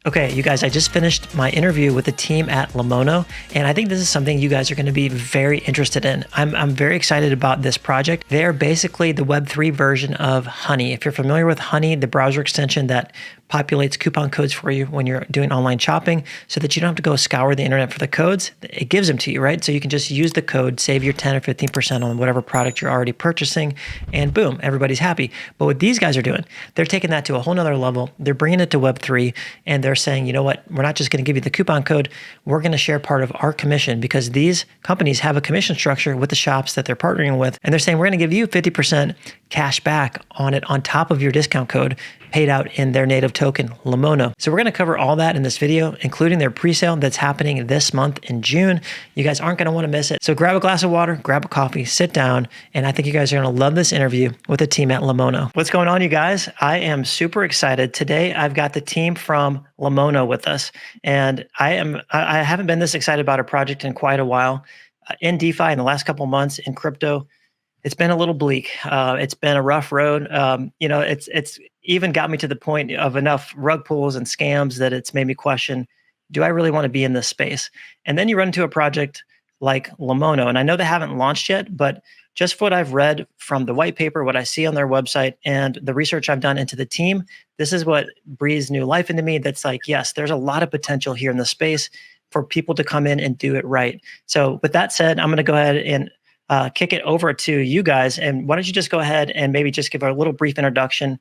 Okay, you guys, I just finished my interview with the team at Lemono, and I think this is something you guys are going to be very interested in. I'm very excited about this project. They're basically the Web3 version of Honey. If you're familiar with Honey, the browser extension that populates coupon codes for you when you're doing online shopping so that you don't have to go scour the internet for the codes, it gives them to you, right? So you can just use the code, save your 10 or 15% on whatever product you're already purchasing, and boom, everybody's happy. But what these guys are doing, they're taking that to a whole nother level. They're bringing it to Web3, and they're saying, you know what, we're not just going to give you the coupon code, we're going to share part of our commission, because these companies have a commission structure with the shops that they're partnering with. And they're saying, we're going to give you 50% cash back on it on top of your discount code paid out in their native token, Lemono. So we're going to cover all that in this video, including their pre-sale that's happening this month in June. You guys aren't going to want to miss it. So grab a glass of water, grab a coffee, sit down, and I think you guys are going to love this interview with the team at Lemono. What's going on, you guys? I am super excited. Today, I've got the team from Lemono with us, and I haven't been this excited about a project in quite a while. In DeFi, in the last couple of months, in crypto, it's been a little bleak. It's been a rough road. It's even got me to the point of enough rug pulls and scams that it's made me question, do I really want to be in this space? And then you run into a project like Lemono, and I know they haven't launched yet, but just what I've read from the white paper, what I see on their website, and the research I've done into the team, this is what breathes new life into me. That's like, yes, there's a lot of potential here in the space for people to come in and do it right. So with that said, I'm going to go ahead and kick it over to you guys. And why don't you just go ahead and maybe just give a little brief introduction,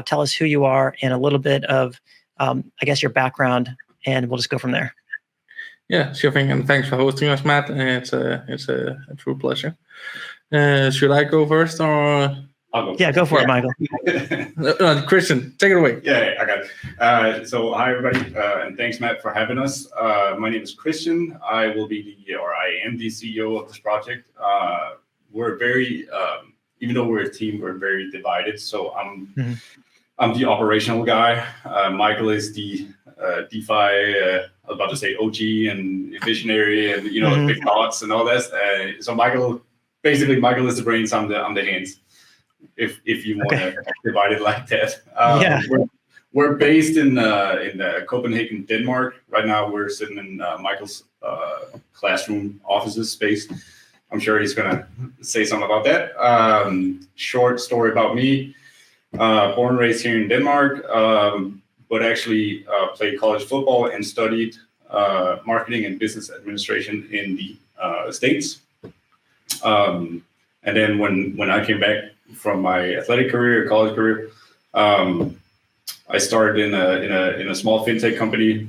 tell us who you are and a little bit of, I guess, your background, and we'll just go from there. Yeah, sure thing. And thanks for hosting us, Matt. It's a true pleasure. Should I go first, or? I'll go. Yeah, go for it, Michael. No, Christian, take it away. Yeah, I got it. So hi, everybody, and thanks, Matt, for having us. My name is Christian. I am the CEO of this project. We're very, even though we're a team, we're very divided. So I'm the operational guy. Michael is the DeFi, I was about to say OG and visionary, and big thoughts and all that. So Michael is the brains. I'm the hands. If you want to divide it like that. We're based in Copenhagen, Denmark. Right now we're sitting in Michael's classroom offices space. I'm sure he's going to say something about that. Short story about me. Born and raised here in Denmark, but actually played college football and studied marketing and business administration in the States. And then when I came back from my athletic career, college career, I started in a small fintech company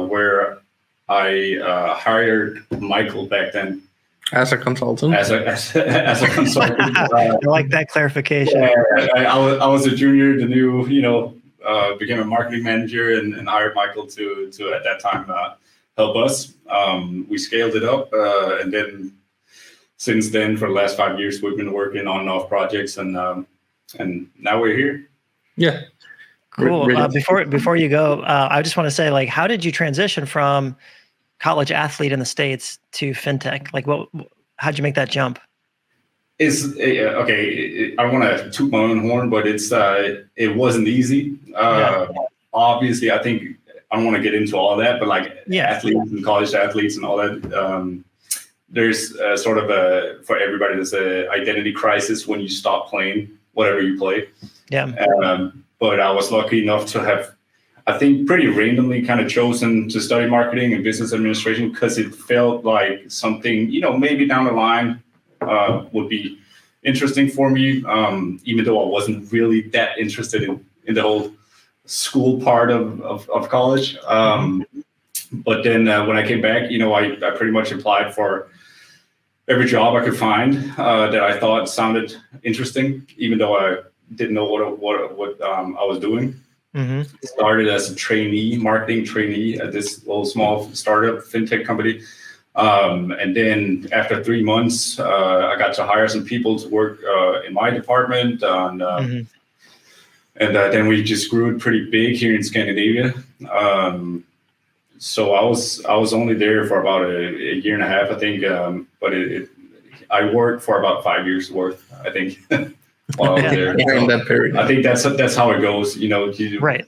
where I hired Michael back then as a consultant. As a consultant, I like that clarification. I was a junior, the new became a marketing manager, and hired Michael to at that time help us. We scaled it up, and then. Since then, for the last 5 years, we've been working on and off projects, and now we're here. Yeah, cool. Before you go, I just want to say, like, how did you transition from college athlete in the States to fintech? Like, how'd you make that jump? Okay. I don't want to toot my own horn, but it wasn't easy. Obviously, I think I don't want to get into all that, but athletes and college athletes and all that. There's sort of for everybody, there's an identity crisis when you stop playing whatever you play. Yeah. But I was lucky enough to have, I think, pretty randomly kind of chosen to study marketing and business administration because it felt like something, maybe down the line would be interesting for me, even though I wasn't really that interested in the whole school part of college. But then when I came back, I pretty much applied for every job I could find that I thought sounded interesting, even though I didn't know what I was doing. Started as a marketing trainee at this little small startup fintech company. And then after 3 months, I got to hire some people to work in my department. And then we just grew it pretty big here in Scandinavia. So I was only there for about a year and a half, I think. But I worked for about 5 years worth, I think, while I was there. In that period. I think that's how it goes, Right.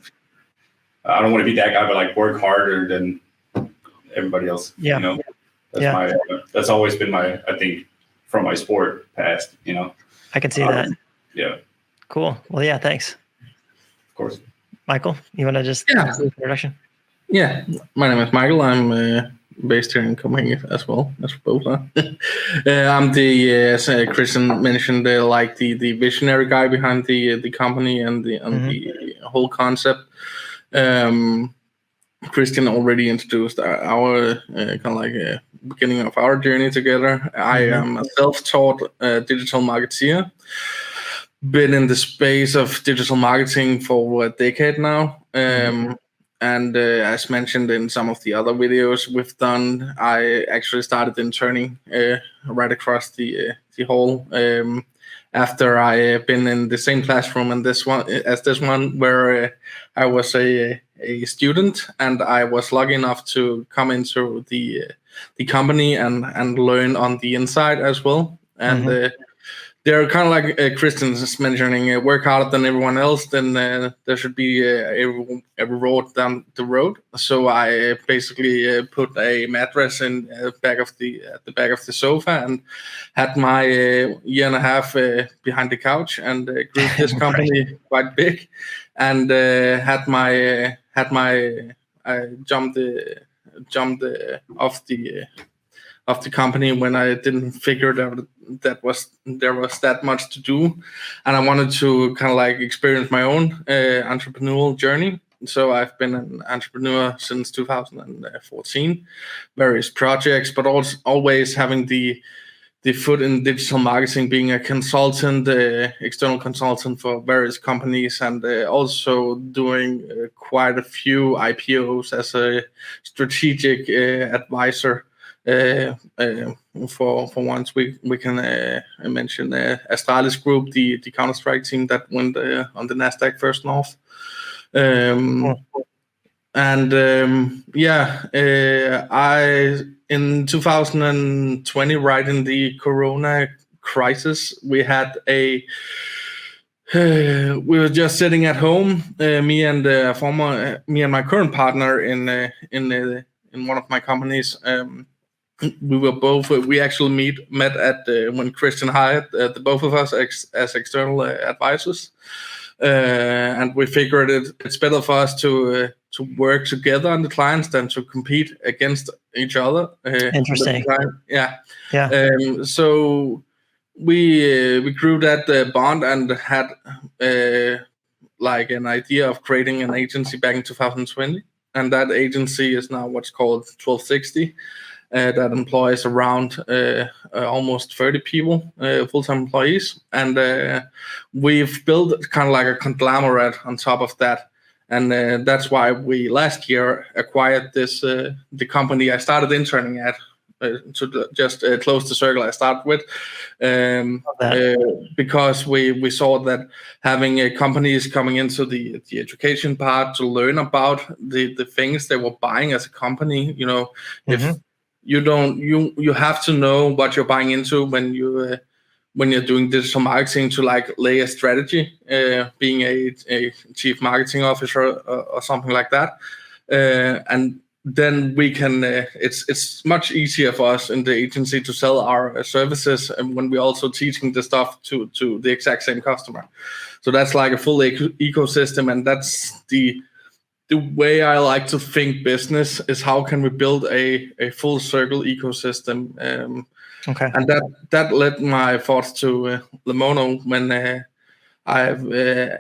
I don't want to be that guy, but like work harder than everybody else. Yeah. You know, that's Yeah. that's always been my, I think, from my sport past. You know. I can see that. Yeah. Cool. Well, yeah. Thanks, Of course. Michael. You want to just Yeah. do the introduction? Yeah, my name is Michael. I'm based here in Copenhagen as well as both are. I'm the, as Christian mentioned, like the visionary guy behind the company and the whole concept. Christian already introduced our kind of like beginning of our journey together. I am a self-taught digital marketeer. Been in the space of digital marketing for a decade now. And as mentioned in some of the other videos we've done, I actually started interning right across the hall after I been in the same classroom and this one where I was a student, and I was lucky enough to come into the company and learn on the inside as well. And they're kind of like Christian's mentioning, work harder than everyone else, then there should be every road down the road. So I basically put a mattress in the back of the sofa and had my year and a half behind the couch and grew this company quite big, and I jumped off the company when I didn't figure that there was that much to do, and I wanted to kind of like experience my own entrepreneurial journey. So I've been an entrepreneur since 2014, various projects, but also always having the foot in digital marketing, being a consultant, external consultant for various companies, and also doing quite a few IPOs as a strategic advisor. For once, we can mention Astralis Group, the Counter-Strike team that went on the Nasdaq First North. And I in 2020, right in the Corona crisis, we had we were just sitting at home, me and my current partner in one of my companies. We actually met at when Christian hired the both of us as external advisors, and we figured it's better for us to work together on the clients than to compete against each other. Interesting. Yeah. So we grew that bond and had like an idea of creating an agency back in 2020, and that agency is now what's called 1260. That employs around almost 30 people, full-time employees. And we've built kind of like a conglomerate on top of that. And that's why we last year acquired the company I started interning at, to just close the circle I started with. Because we saw that having companies coming into the education part to learn about the things they were buying as a company, if you have to know what you're buying into when you're doing digital marketing to like lay a strategy, being a chief marketing officer or something like that, and then we can it's much easier for us in the agency to sell our services, and when we're also teaching the stuff to the exact same customer. So that's like a full ecosystem, and that's the way I like to think business is how can we build a full circle ecosystem. Okay. And that led my thoughts to Lemono when I've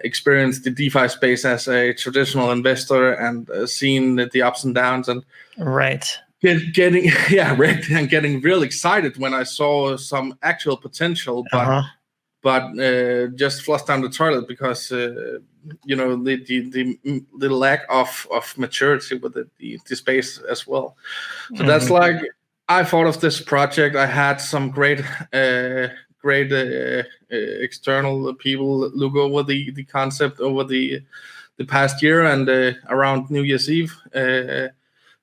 experienced the DeFi space as a traditional investor and seen the ups and downs, and getting real excited when I saw some actual potential, but just flushed down the toilet because the lack of maturity with the space as well. So that's like, I thought of this project. I had some great external people look over the concept over the past year, and around New Year's Eve,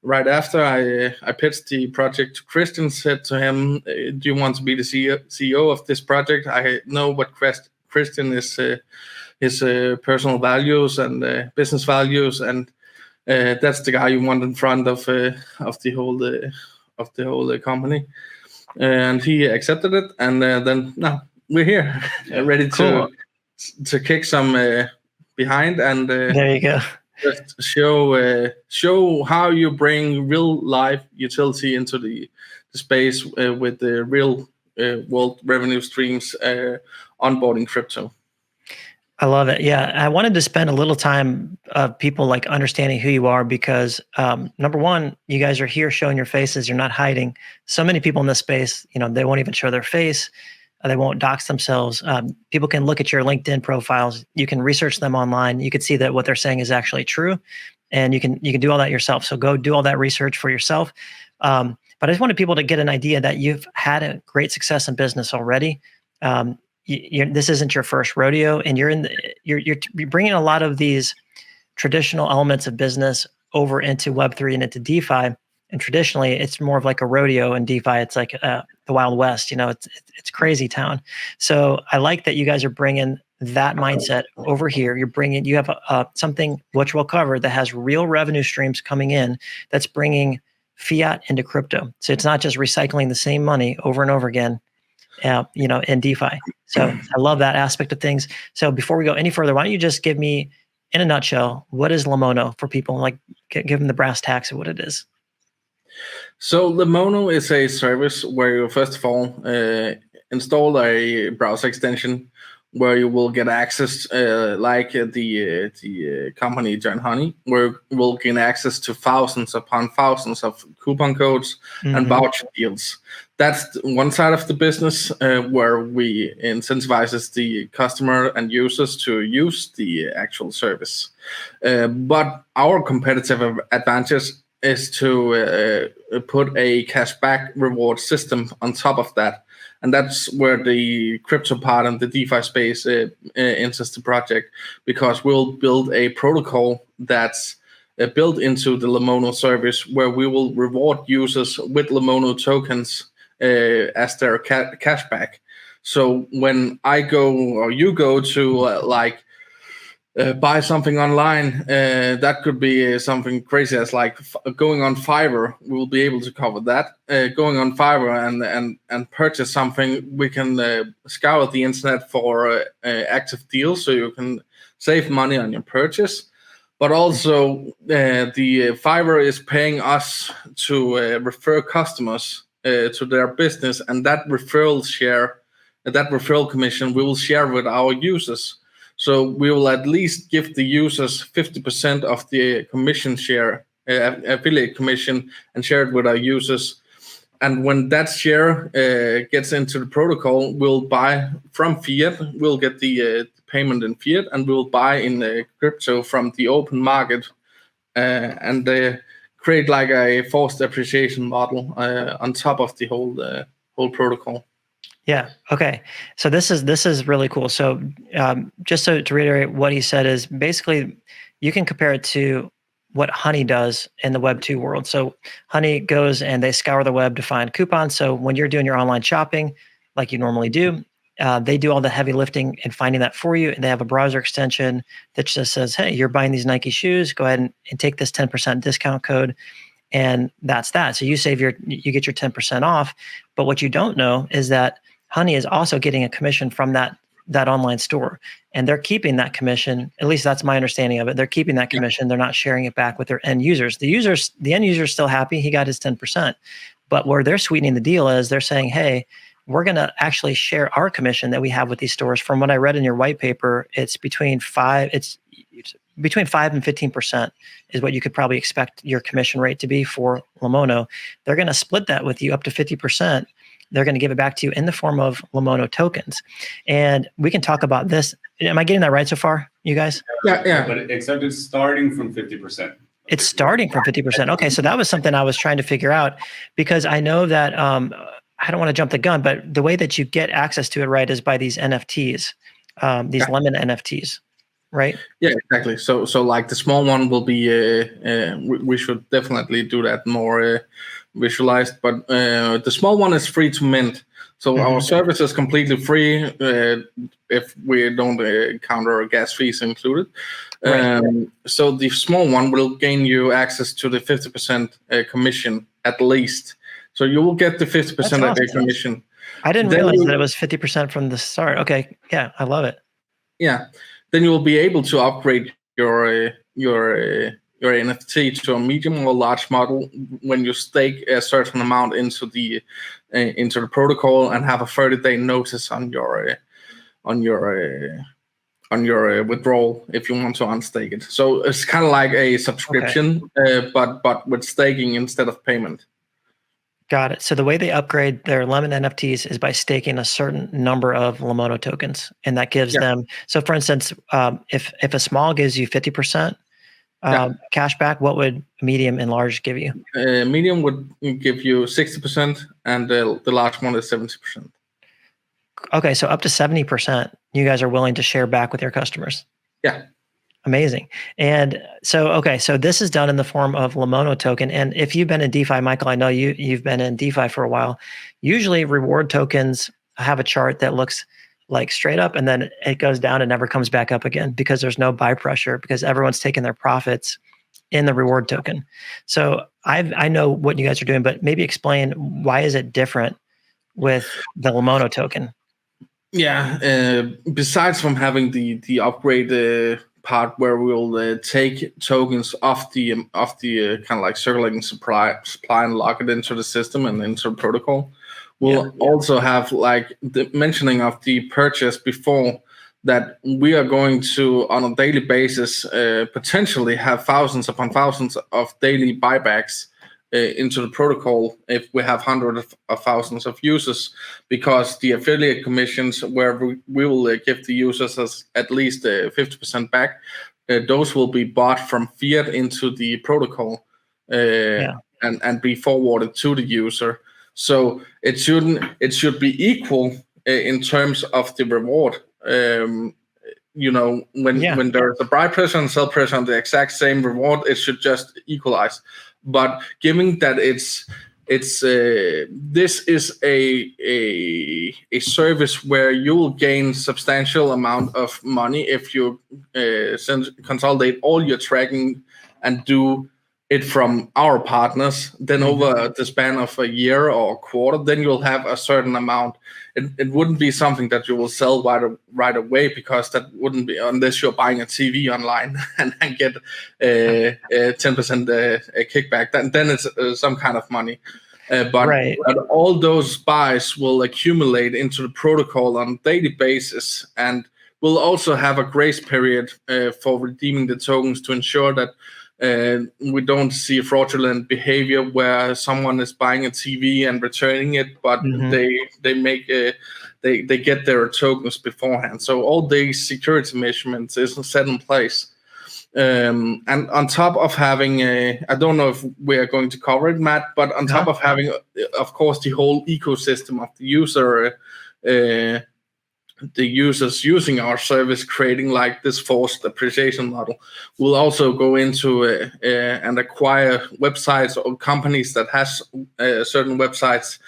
right after I pitched the project to Christian, said to him, do you want to be the CEO of this project? I know what Christian is, his personal values and business values, and That's the guy you want in front of the whole company. And he accepted it, and then now we're here, ready Cool. to kick some behind and There you go. just show how you bring real life utility into the space with the real world revenue streams onboarding crypto. I love it. Yeah, I wanted to spend a little time of people like understanding who you are because number one, you guys are here showing your faces. You're not hiding. So many people in this space, they won't even show their face. They won't dox themselves. People can look at your LinkedIn profiles. You can research them online. You can see that what they're saying is actually true, and you can do all that yourself. So go do all that research for yourself. But I just wanted people to get an idea that you've had a great success in business already. This isn't your first rodeo, and you're bringing a lot of these traditional elements of business over into Web3 and into DeFi. And traditionally, it's more of like a rodeo, and DeFi, it's like the Wild West. It's crazy town. So I like that you guys are bringing that mindset over here. You have something which we'll cover that has real revenue streams coming in. That's bringing fiat into crypto. So it's not just recycling the same money over and over again. In DeFi. So I love that aspect of things. So before we go any further, why don't you just give me, in a nutshell, what is Lemono for people? Like, give them the brass tacks of what it is. So Lemono is a service where you first of all install a browser extension where you will get access, like the company John Honey, where you will gain access to thousands upon thousands of coupon codes and voucher deals. That's one side of the business where we incentivizes the customer and users to use the actual service. But our competitive advantage is to put a cashback reward system on top of that. And that's where the crypto part and the DeFi space enters the project, because we'll build a protocol that's built into the Lemono service where we will reward users with Lemono tokens as their cashback. So when I go or you go to buy something online, that could be something crazy as like going on Fiverr. We'll be able to cover that. Going on Fiverr and purchase something, we can scour the internet for active deals, so you can save money on your purchase. But also, the Fiverr is paying us to refer customers to their business, and that referral commission we will share with our users. So we will at least give the users 50% of the commission share, affiliate commission, and share it with our users. And when that share gets into the protocol, we'll buy from fiat. We'll get the payment in fiat, and we'll buy in crypto from the open market, and create like a forced appreciation model on top of the whole protocol. Yeah. Okay. So this is really cool. So just to reiterate what he said is basically you can compare it to what Honey does in the Web 2 world. So Honey goes and they scour the web to find coupons. So when you're doing your online shopping, like you normally do, they do all the heavy lifting and finding that for you. And they have a browser extension that just says, hey, you're buying these Nike shoes, go ahead and take this 10% discount code. And that's that. So you get your 10% off. But what you don't know is that Honey is also getting a commission from that online store, and they're keeping that commission. At least that's my understanding of it. They're keeping that commission. They're not sharing it back with their end users. The end user is still happy. He got his 10%, but where they're sweetening the deal is they're saying, hey, we're going to actually share our commission that we have with these stores. From what I read in your white paper, it's between 5 and 15% is what you could probably expect your commission rate to be for Lemono. They're going to split that with you up to 50%. They're going to give it back to you in the form of Lemono tokens. And we can talk about this. Am I getting that right so far, you guys? Yeah. But except it's starting from 50%. It's starting from 50%. Okay, so that was something I was trying to figure out, because I know that I don't want to jump the gun, but the way that you get access to it, right, is by these NFTs, these lemon NFTs, right? Yeah, exactly. So like the small one will be, we should definitely do that more visualized. But the small one is free to mint. So our service is completely free if we don't counter gas fees included. Right. So the small one will gain you access to the 50% commission at least. So you will get the 50% That's awesome. commission. I didn't Then realize you- that it was 50% from the start. Okay. Yeah, I love it. Yeah, then you will be able to upgrade your NFT to a medium or large model when you stake a certain amount into the protocol and have a 30-day notice on your withdrawal if you want to unstake it. So it's kind of like a subscription, but with staking instead of payment. Got it. So the way they upgrade their Lemon NFTs is by staking a certain number of Lemono tokens, and that gives them. So, for instance, if a small gives you 50% cash back, what would medium and large give you? Medium would give you 60%, and the large one is 70%. Okay, so up to 70%, you guys are willing to share back with your customers. Yeah. Amazing. And so, okay, so this is done in the form of Lemono token. And if you've been in DeFi, Michael, I know you've been in DeFi for a while. Usually reward tokens have a chart that looks like straight up and then it goes down and never comes back up again because there's no buy pressure because everyone's taking their profits in the reward token. So I know what you guys are doing, but maybe explain why is it different with the Lemono token? Yeah, besides from having the upgrade part where we'll take tokens off the kind of like circulating supply and lock it into the system and into the protocol, we'll also have like the mentioning of the purchase before that we are going to on a daily basis potentially have thousands upon thousands of daily buybacks into the protocol if we have hundreds of thousands of users, because the affiliate commissions where we will give the users at least 50% back, those will be bought from fiat into the protocol and be forwarded to the user. So it should be equal in terms of the reward. When there's a buy pressure and sell pressure on the exact same reward, it should just equalize. But given that this is a service where you will gain substantial amount of money if you consolidate all your tracking and do it from our partners, then over the span of a year or a quarter, then you'll have a certain amount. It wouldn't be something that you will sell right away, because that wouldn't be unless you're buying a TV online and get 10% kickback. Then it's some kind of money. But all those buys will accumulate into the protocol on a daily basis, and we'll also have a grace period for redeeming the tokens to ensure that we don't see fraudulent behavior where someone is buying a TV and returning it, but they get their tokens beforehand. So all these security measurements is set in place. And on top of having I don't know if we are going to cover it, Matt, but on top of having, of course, the whole ecosystem of the user, the users using our service, creating like this forced appreciation model, will also go into and acquire websites or companies that has certain websites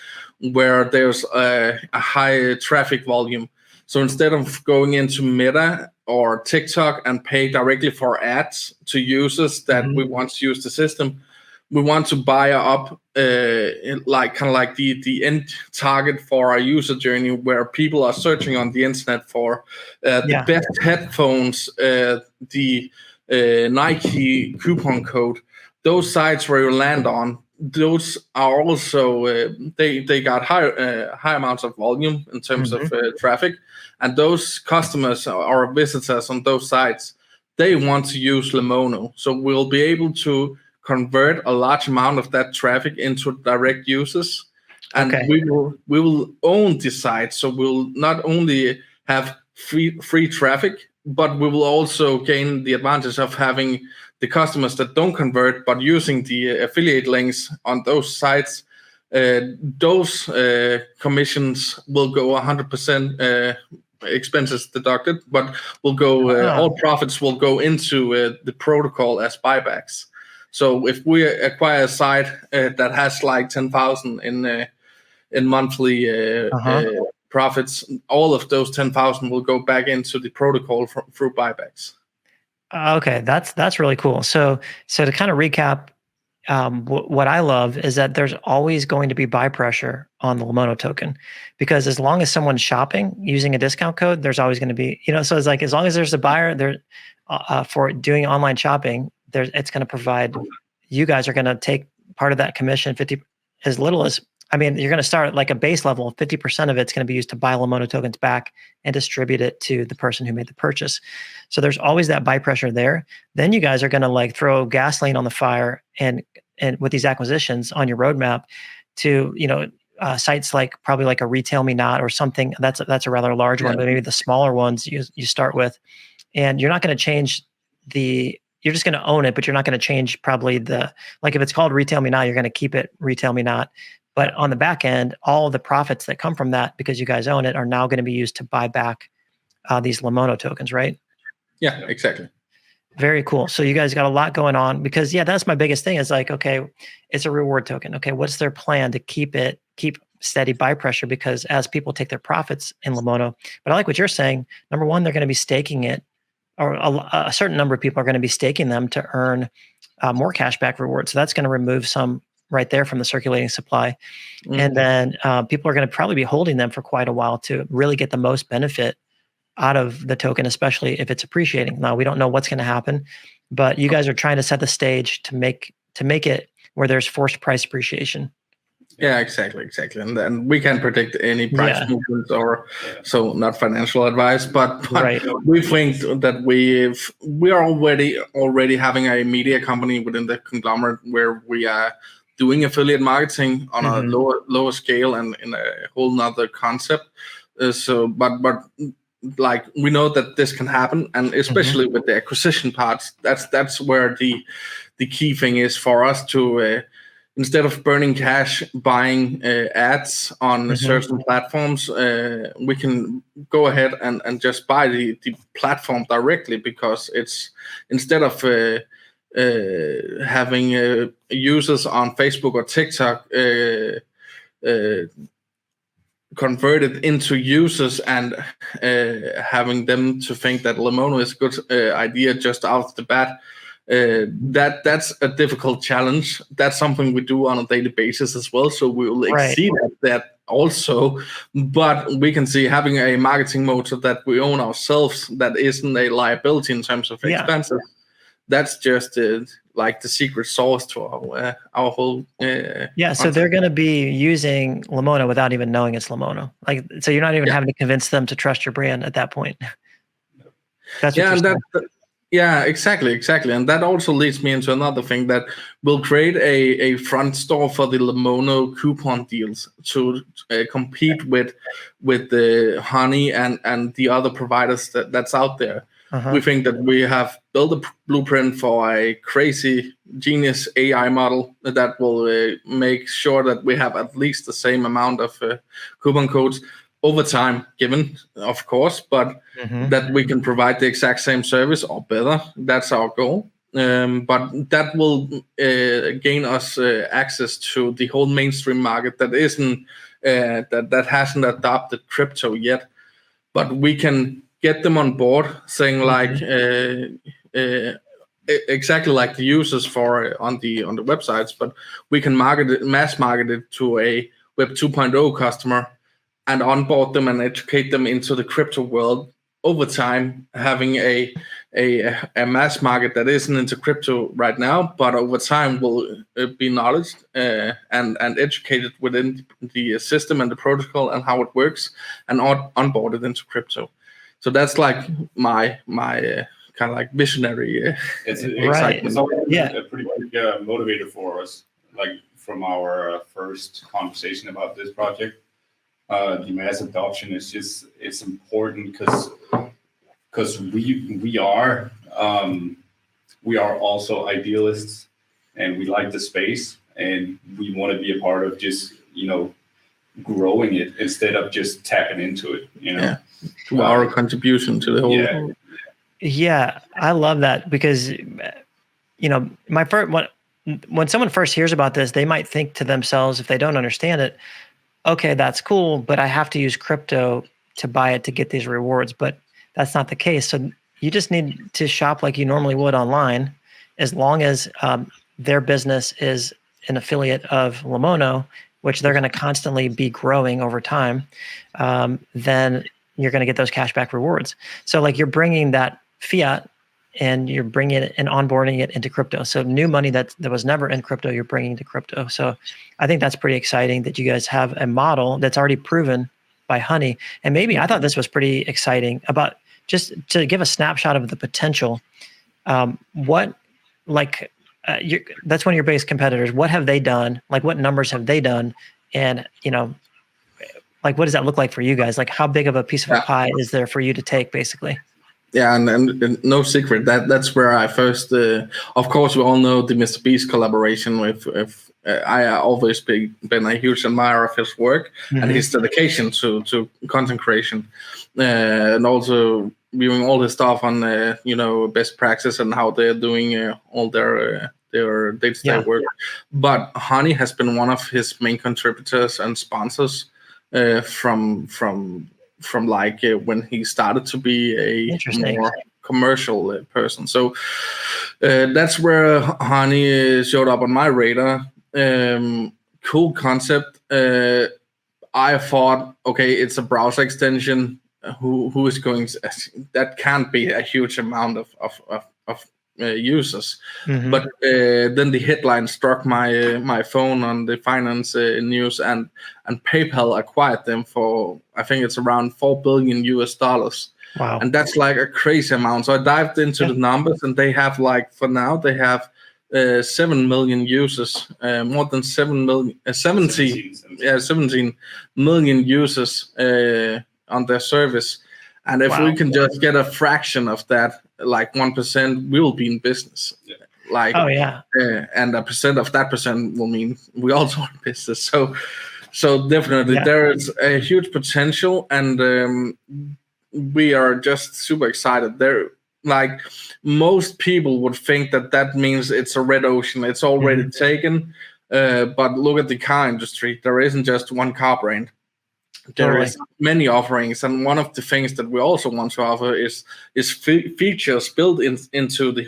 where there's a high traffic volume. So instead of going into Meta or TikTok and pay directly for ads to users that we want to use the system, we want to buy up the end target for our user journey, where people are searching on the internet for the best headphones, the Nike coupon code. Those sites where you land on, those are also they got high amounts of volume in terms of traffic, and those customers or visitors on those sites, they want to use Lemono. So we'll be able to convert a large amount of that traffic into direct users, and we will own the site. So we'll not only have free traffic, but we will also gain the advantage of having the customers that don't convert but using the affiliate links on those sites. Those commissions will go 100% expenses deducted, but will go all profits will go into the protocol as buybacks. So if we acquire a site that has like 10,000 in monthly profits, all of those 10,000 will go back into the protocol through buybacks. Okay, that's really cool. So to kind of recap, what I love is that there's always going to be buy pressure on the Lemono token, because as long as someone's shopping using a discount code, there's always going to be, so it's like, as long as there's a buyer there for doing online shopping, it's going to provide, you guys are going to take part of that commission, 50, as little as, you're going to start at like a base level, 50% of it's going to be used to buy Lemono tokens back and distribute it to the person who made the purchase. So there's always that buy pressure there. Then you guys are going to like throw gasoline on the fire and with these acquisitions on your roadmap to, sites like probably like a Retail Me Not or something. That's a rather large one, but maybe the smaller ones you start with, and you're not going to change you're just going to own it, but you're not going to change probably like if it's called Retail Me Not, you're going to keep it Retail Me Not. But on the back end, all of the profits that come from that, because you guys own it, are now going to be used to buy back these Lemono tokens, right? Yeah, exactly. Very cool. So you guys got a lot going on, because that's my biggest thing is like, okay, it's a reward token. Okay, what's their plan to keep steady buy pressure? Because as people take their profits in Lemono, but I like what you're saying. Number one, they're going to be staking it, or a certain number of people are going to be staking them to earn more cashback rewards. So that's going to remove some right there from the circulating supply. And then people are going to probably be holding them for quite a while to really get the most benefit out of the token, especially if it's appreciating. Now, we don't know what's going to happen, but you guys are trying to set the stage to make it where there's forced price appreciation. Yeah, exactly. And then we can't predict any price movements so not financial advice, but right. We think that we are already having a media company within the conglomerate where we are doing affiliate marketing on a lower scale and in a whole nother concept. But like, we know that this can happen, and especially with the acquisition parts, that's where the key thing is for us to instead of burning cash buying ads on certain platforms, we can go ahead and just buy the platform directly, because it's, instead of having users on Facebook or TikTok converted into users and having them to think that Lemono is a good idea just out the bat. That's a difficult challenge. That's something we do on a daily basis as well. So we will exceed that also. But we can see having a marketing motor that we own ourselves, that isn't a liability in terms of expenses. That's just like the secret sauce to our whole. So they're going to be using Lemono without even knowing it's Lemono. Like, so you're not even having to convince them to trust your brand at that point. That's what Yeah, exactly. And that also leads me into another thing, that will create a front store for the Lemono coupon deals to compete with the Honey and the other providers that's out there. We think that we have built a blueprint for a crazy genius AI model that will make sure that we have at least the same amount of coupon codes over time, given, of course, but that we can provide the exact same service or better. That's our goal. But that will gain us access to the whole mainstream market that isn't that hasn't adopted crypto yet. But we can get them on board, saying like exactly like the users for on the websites, but we can mass market it to a Web 2.0 customer and onboard them and educate them into the crypto world over time, having a mass market that isn't into crypto right now, but over time will be knowledge and educated within the system and the protocol and how it works, and onboarded into crypto. So that's like my kind of like visionary. It's exciting. It's always a pretty big motivator for us. Like from our first conversation about this project, the mass adoption is it's important because we are also idealists, and we like the space, and we want to be a part of just growing it instead of just tapping into it. to our contribution to the whole. Yeah. Yeah, I love that because, my first when someone first hears about this, they might think to themselves, if they don't understand it, okay, that's cool, but I have to use crypto to buy it to get these rewards. But that's not the case. So you just need to shop like you normally would online, as long as their business is an affiliate of Lemono, which they're going to constantly be growing over time. Then you're going to get those cashback rewards. So like you're bringing that fiat and you're bringing it and onboarding it into crypto. So new money that was never in crypto, you're bringing to crypto. So I think that's pretty exciting that you guys have a model that's already proven by Honey. And maybe I thought this was pretty exciting about just to give a snapshot of the potential. That's one of your biggest competitors. What have they done? Like what numbers have they done? And, like what does that look like for you guys? Like how big of a piece of a pie is there for you to take basically? Yeah, and no secret that's where I first. Of course, we all know the Mr. Beast collaboration with. I always been a huge admirer of his work and his dedication to content creation, and also viewing all his stuff on best practice and how they're doing all their day-to-day work. But Honey has been one of his main contributors and sponsors from like when he started to be a more commercial person. So that's where Honey showed up on my radar. Cool concept. I thought, okay, it's a browser extension. Who is going to, that can't be a huge amount of users. But then the headline struck my phone on the finance news, and PayPal acquired them for, I think it's around $4 billion. Wow. And that's like a crazy amount. So I dived into the numbers, and they have for now they have 7 million users, more than 7 million, 17 million users on their service. And if we can just get a fraction of that, like 1%, we will be in business. Like, and a percent of that percent will mean we also are in business. So definitely there is a huge potential, and we are just super excited. There, like most people would think that means it's a red ocean. It's already taken. But look at the car industry. There isn't just one car brand. There is many offerings, and one of the things that we also want to offer is features built into the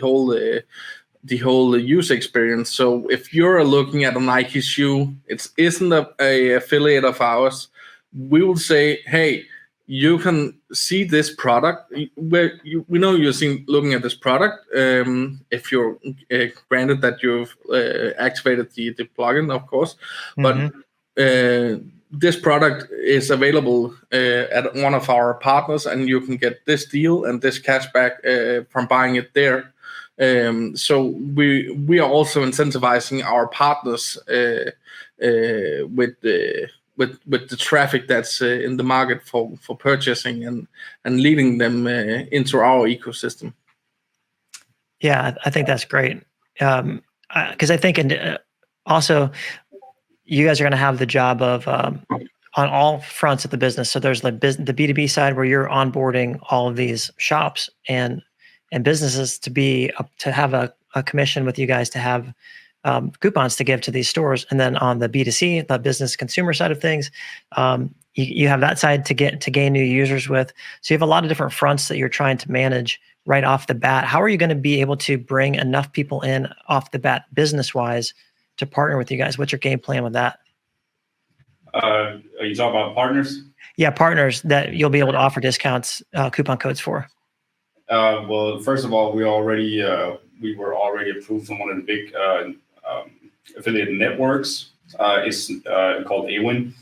whole user experience. So if you're looking at a Nike shoe, it isn't a affiliate of ours. We will say, hey, you can see this product. We know you're looking at this product. If you're granted that you've activated the plugin, of course, but this product is available at one of our partners, and you can get this deal and this cashback from buying it there. So we are also incentivizing our partners with the traffic that's in the market for purchasing and leading them into our ecosystem. Yeah, I think that's great. Because I think also you guys are going to have the job of on all fronts of the business. So there's the B2B side where you're onboarding all of these shops and businesses to have a commission with you guys to have coupons to give to these stores. And then on the B2C, the business consumer side of things, you have that side to gain new users with. So you have a lot of different fronts that you're trying to manage right off the bat. How are you going to be able to bring enough people in off the bat business-wise to partner with you guys? What's your game plan with that? Are you talking about partners? Yeah, partners that you'll be able to offer discounts, coupon codes for. Well, first of all, we were already approved from one of the big affiliate networks. It's called AWIN.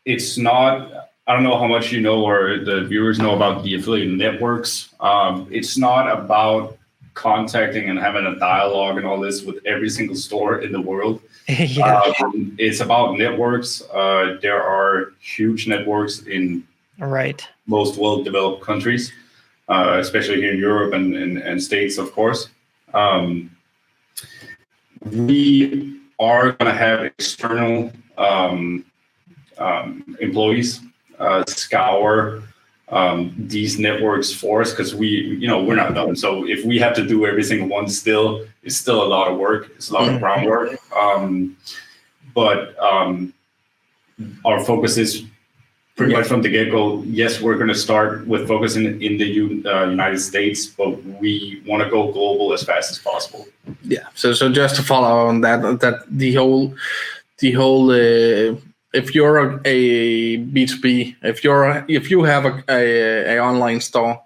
It's not. I don't know how much you know or the viewers know about the affiliate networks. It's not about contacting and having a dialogue and all this with every single store in the world. It's about networks. There are huge networks in most well-developed countries, especially here in Europe and States, of course. We are going to have external employees scour these networks for us, because we're not done. So if we have to do every single one still, it's still a lot of work. It's a lot of groundwork. But our focus is pretty much from the get-go. Yes, we're going to start with focusing in the United States, but we want to go global as fast as possible. Yeah. So just to follow on that the whole if you're a B2B, if you have a online store,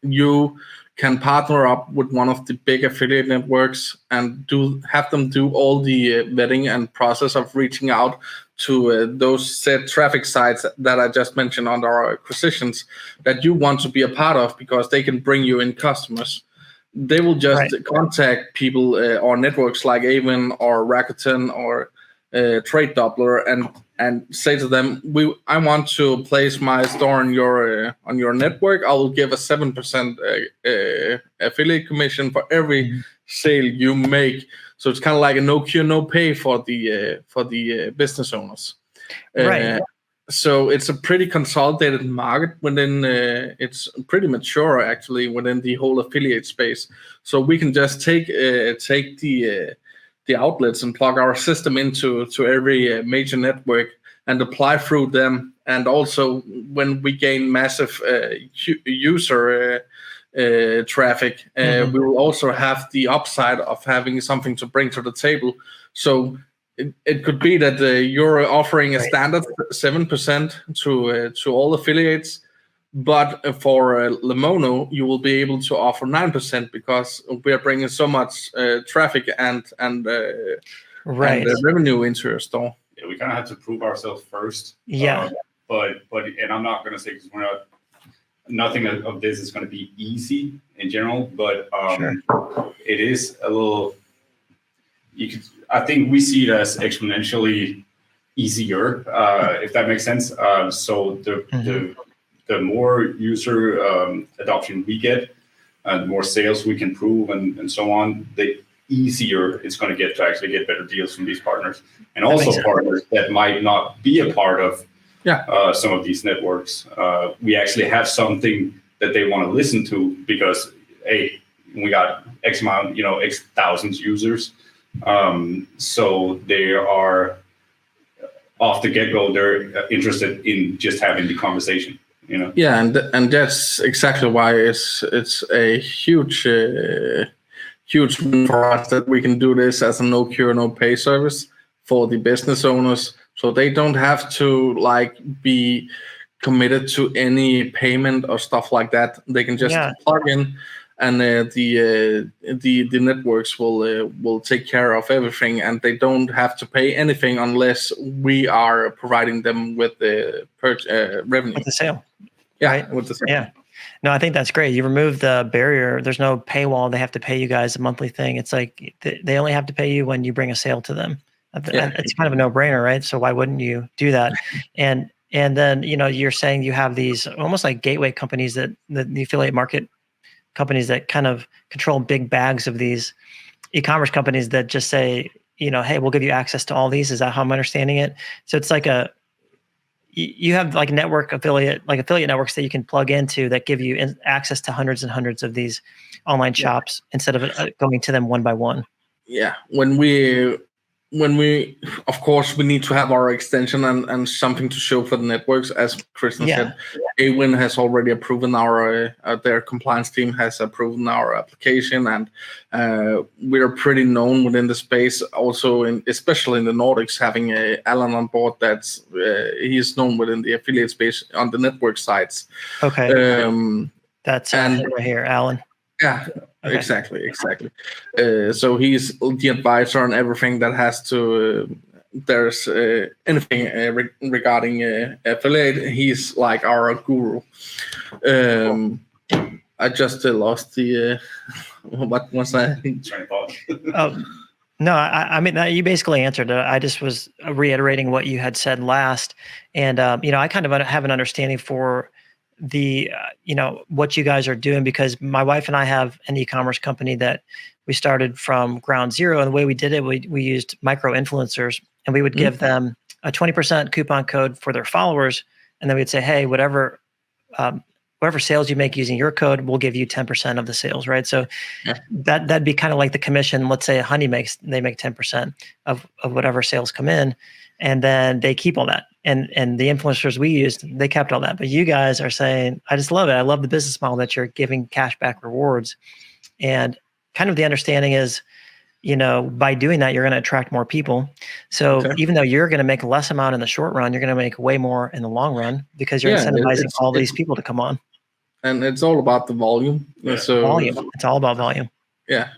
you can partner up with one of the big affiliate networks and have them do all the vetting and process of reaching out to those set traffic sites that I just mentioned under our acquisitions that you want to be a part of, because they can bring you in customers. They will just contact people or networks like Avon or Rakuten or Trade Doubler and say to them, I want to place my store on your network. I will give a 7% affiliate commission for every sale you make. So it's kind of like a no cure, no pay for the business owners. Right. So it's a pretty consolidated market within. It's pretty mature actually within the whole affiliate space. So we can just take the outlets and plug our system into every major network and apply through them. And also when we gain massive user traffic, we will also have the upside of having something to bring to the table. So it could be that you're offering a standard 7% to all affiliates, but for Lemono, you will be able to offer 9% because we are bringing so much traffic and revenue into your store. Yeah, we kind of have to prove ourselves first. Yeah. But I'm not going to say, because nothing of this is going to be easy in general, but it is a little. I think we see it as exponentially easier, if that makes sense. So the more user adoption we get, the more sales we can prove, and so on, the easier it's going to get to actually get better deals from these partners, and also partners that might not be a part of some of these networks. We actually have something that they want to listen to because, hey, we got X amount, X thousands users. So they are off the get-go, they're interested in just having the conversation. Yeah, and that's exactly why it's a huge win for us that we can do this as a no cure, no pay service for the business owners, so they don't have to be committed to any payment or stuff like that. They can just plug in, and the networks will take care of everything, and they don't have to pay anything unless we are providing them with the revenue. With the sale. Yeah, right? With the sale. Yeah. No, I think that's great. You remove the barrier. There's no paywall. They have to pay you guys a monthly thing. It's like they only have to pay you when you bring a sale to them. It's kind of a no-brainer, right? So why wouldn't you do that? And then, you're saying you have these almost like gateway companies that the affiliate market companies that kind of control big bags of these e-commerce companies that just say, hey, we'll give you access to all these. Is that how I'm understanding it? So it's like you have like affiliate networks that you can plug into that give you access to hundreds and hundreds of these online shops instead of going to them one by one. Yeah. When we, of course, we need to have our extension and something to show for the networks. As Christian said, Awin has already approved their compliance team has approved our application, and we're pretty known within the space. Also, especially in the Nordics, having Alan on board. He's known within the affiliate space on the network sides. Okay, that's right here, Alan. Yeah. Okay. Exactly. So he's the advisor on everything that has to. There's anything regarding affiliate. He's like our guru. I just lost the. What was I? No, I mean you basically answered it. I just was reiterating what you had said last, and I kind of have an understanding for the what you guys are doing, because my wife and I have an e-commerce company that we started from ground zero, and the way we did it, we used micro influencers, and we would give them a 20% coupon code for their followers and then we'd say, hey, whatever sales you make using your code, we'll give you 10% of the sales, right? So that'd be kind of like the commission. Let's say Honey they make 10% of whatever sales come in, and then they keep all that. And the influencers we used, they kept all that. But you guys are saying, I just love it. I love the business model that you're giving cashback rewards. And kind of the understanding is, by doing that, you're going to attract more people. So even though you're going to make less amount in the short run, you're going to make way more in the long run because you're incentivizing all these people to come on. And it's all about the volume. So volume. It's all about volume. Yeah.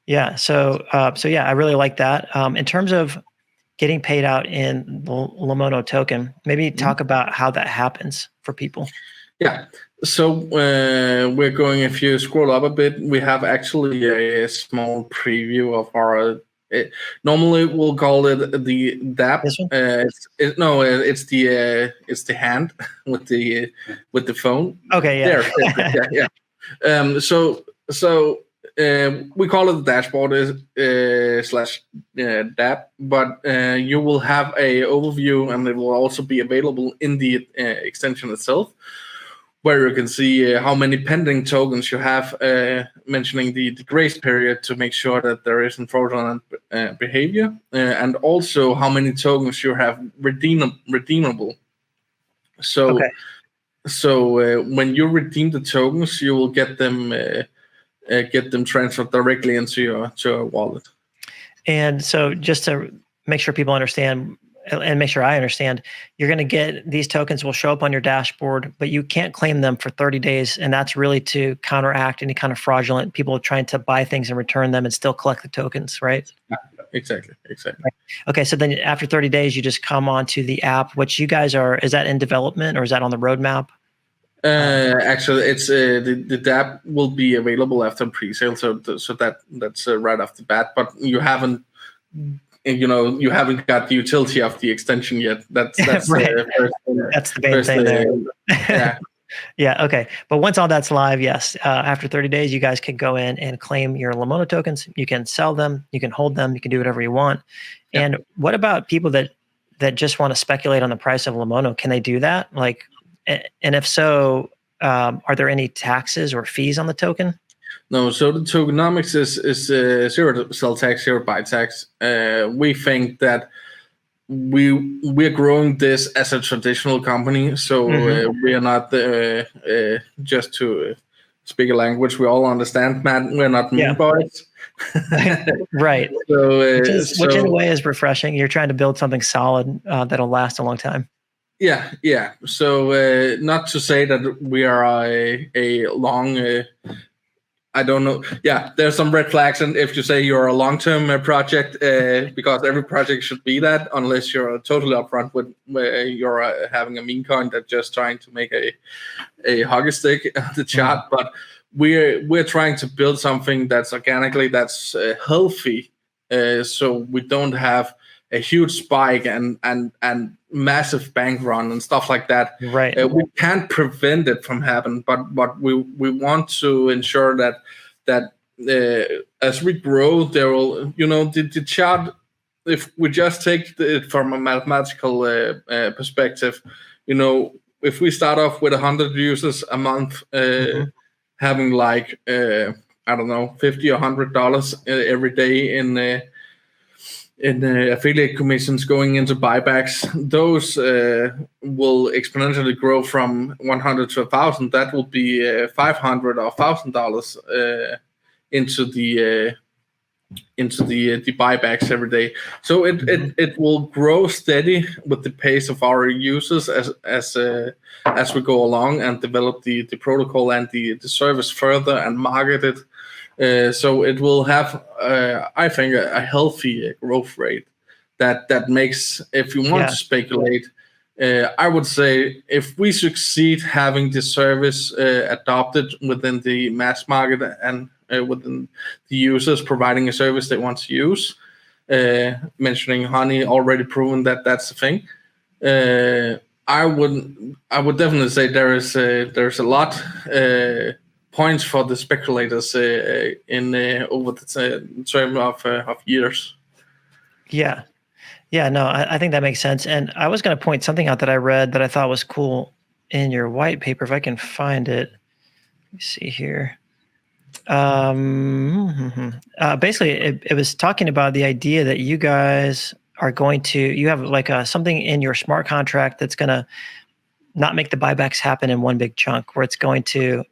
Yeah. So yeah, I really like that. In terms of getting paid out in the Lemono token, maybe talk about how that happens for people. Yeah. So we're going, if you scroll up a bit, we have actually a small preview of our, normally we'll call it the DApp. This one? It's the hand with the phone. Okay, yeah. There. So we call it the dashboard slash DApp, but you will have a overview, and it will also be available in the extension itself, where you can see how many pending tokens you have, mentioning the grace period to make sure that there isn't fraudulent behavior, and also how many tokens you have redeemable. So, when you redeem the tokens, you will get them transferred directly into your wallet. And so, just to make sure people understand, and make sure I understand, you're going to get these tokens will show up on your dashboard, but you can't claim them for 30 days. And that's really to counteract any kind of fraudulent people trying to buy things and return them and still collect the tokens, right? Yeah, exactly. Right. Okay. So then after 30 days, you just come onto the app, which you guys is that in development or is that on the roadmap? Actually, it's the DApp will be available after pre-sale. So that's right off the bat, but you haven't got the utility of the extension yet. That's right. That's the main thing there. Yeah. Yeah. Okay. But once all that's live, yes. After 30 days, you guys can go in and claim your Lemono tokens. You can sell them. You can hold them. You can do whatever you want. Yeah. And what about people that just want to speculate on the price of Lemono? Can they do that? And if so, are there any taxes or fees on the token? No, so the tokenomics is zero sell tax, zero buy tax. We think that we're growing this as a traditional company, so we are not just to speak a language we all understand, Matt. We're not meme boys. Right. So, which in a way is refreshing. You're trying to build something solid that'll last a long time. Yeah. So not to say that we are a long. I don't know. Yeah, there's some red flags, and if you say you're a long-term project, because every project should be that, unless you're totally upfront with where you're having a meme coin that's just trying to make a hockey stick at the chart. But we're trying to build something that's organically that's healthy, so we don't have a huge spike and massive bank run and stuff like that. Right. We can't prevent it from happening, but we want to ensure that as we grow, there will, the chart, if we just take it from a mathematical perspective, if we start off with 100 users a month, having like, I don't know, $50 or $100 every day in affiliate commissions going into buybacks, those will exponentially grow from 100 to 1,000. That will be $500 or $1,000 into the buybacks every day. So it will grow steady with the pace of our users as we go along and develop the protocol and the service further and market it. So it will have, I think, a healthy growth rate that makes, if you want to speculate, I would say if we succeed having the service adopted within the mass market and within the users providing a service they want to use, mentioning Honey, already proven that that's the thing. I would definitely say there's a lot. Points for the speculators in over the term of years. Yeah. Yeah, no, I think that makes sense. And I was going to point something out that I read that I thought was cool in your white paper, if I can find it. Let me see here. Basically, it was talking about the idea that you guys are going to, you have like something in your smart contract that's going to not make the buybacks happen in one big chunk, where it's going to,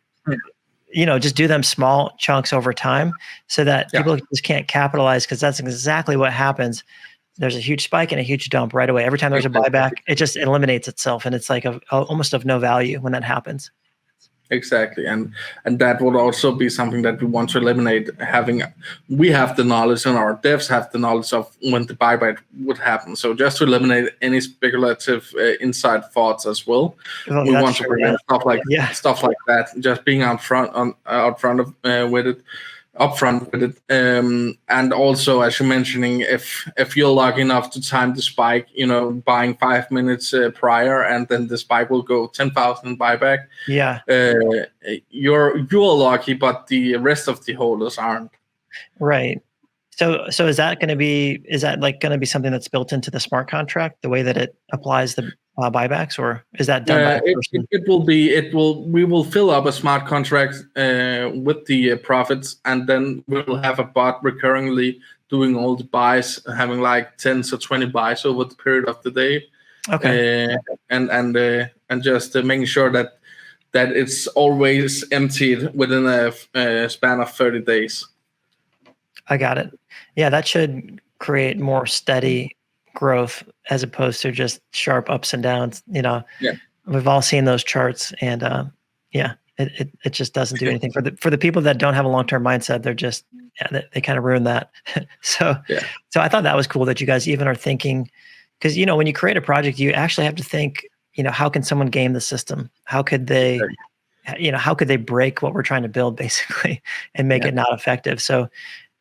just do them small chunks over time so that people just can't capitalize, because that's exactly what happens. There's a huge spike and a huge dump right away. Every time there's a buyback, it just eliminates itself, and it's like almost of no value when that happens. Exactly, and that would also be something that we want to eliminate. We have the knowledge, and our devs have the knowledge of when the buyback would happen. So just to eliminate any speculative inside thoughts as well, we want to prevent stuff like that. Just being upfront with it, and also, as you're mentioning, if you're lucky enough to time the spike, buying 5 minutes prior, and then the spike will go 10,000 buyback. Yeah, you're lucky, but the rest of the holders aren't. Right. So is that going to be something that's built into the smart contract, the way that it applies the buybacks, or is that done by a person? We will fill up a smart contract with the profits, and then we'll have a bot recurringly doing all the buys, having like 10 to 20 buys over the period of the day. Okay. And just making sure that it's always emptied within a span of 30 days. I got it. Yeah, that should create more steady growth as opposed to just sharp ups and downs. We've all seen those charts, and it just doesn't do anything for the people that don't have a long-term mindset. They're just they kind of ruin that. So I thought that was cool that you guys even are thinking, because when you create a project, you actually have to think, how can someone game the system? How could they how could they break what we're trying to build, basically, and make it not effective? So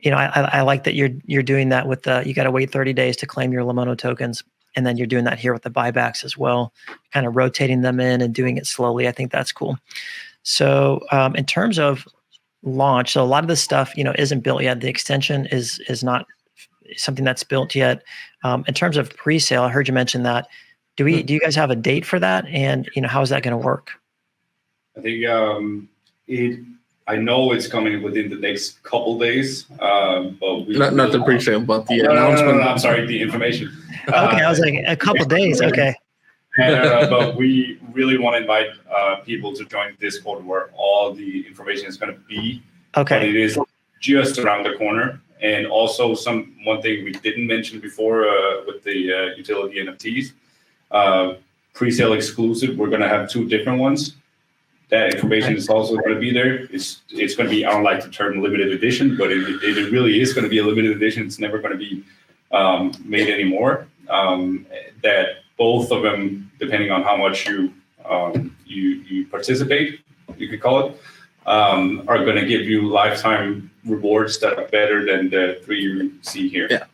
I like that you're doing that with you got to wait 30 days to claim your Lemono tokens, and then you're doing that here with the buybacks as well, kind of rotating them in and doing it slowly. I think that's cool. So in terms of launch, so a lot of this stuff isn't built yet. The extension is not something that's built yet. In terms of pre-sale, I heard you mention that. Do you guys have a date for that, and how is that going to work? I think I know it's coming within the next couple days, but not the pre-sale, but the announcement. No, I'm sorry, the information. Okay, I was like a couple days. Okay. But we really want to invite people to join Discord, where all the information is going to be. Okay. But it is just around the corner. And also one thing we didn't mention before with the utility NFTs, pre-sale exclusive. We're going to have 2 different ones. That information is also going to be there. It's going to be, I don't like the term limited edition, but it really is going to be a limited edition. It's never going to be made anymore. That both of them, depending on how much you participate, you could call it, are going to give you lifetime rewards that are better than the 3 you see here. Yeah.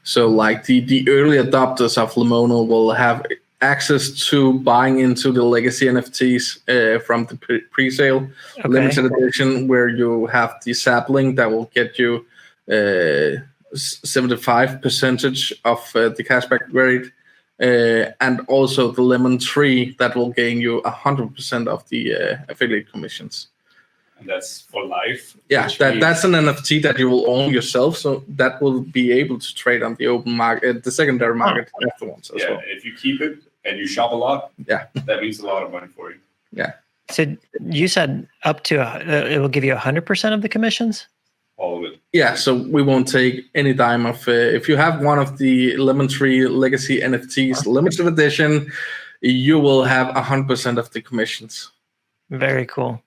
So like the early adopters of Lemono will have access to buying into the legacy NFTs from the pre-sale limited edition, where you have the sapling that will get you 75% of the cashback rate, and also the lemon tree that will gain you 100% of the affiliate commissions. And that's for life. Yeah, that's an NFT that you will own yourself, so that will be able to trade on the open market, the secondary market afterwards as well. If you keep it and you shop a lot, that means a lot of money for you. Yeah. So you said up to it will give you 100% of the commissions? All of it. Yeah, so we won't take any dime of if you have one of the Lemon Tree Legacy NFTs limited edition, you will have 100% of the commissions. Very cool.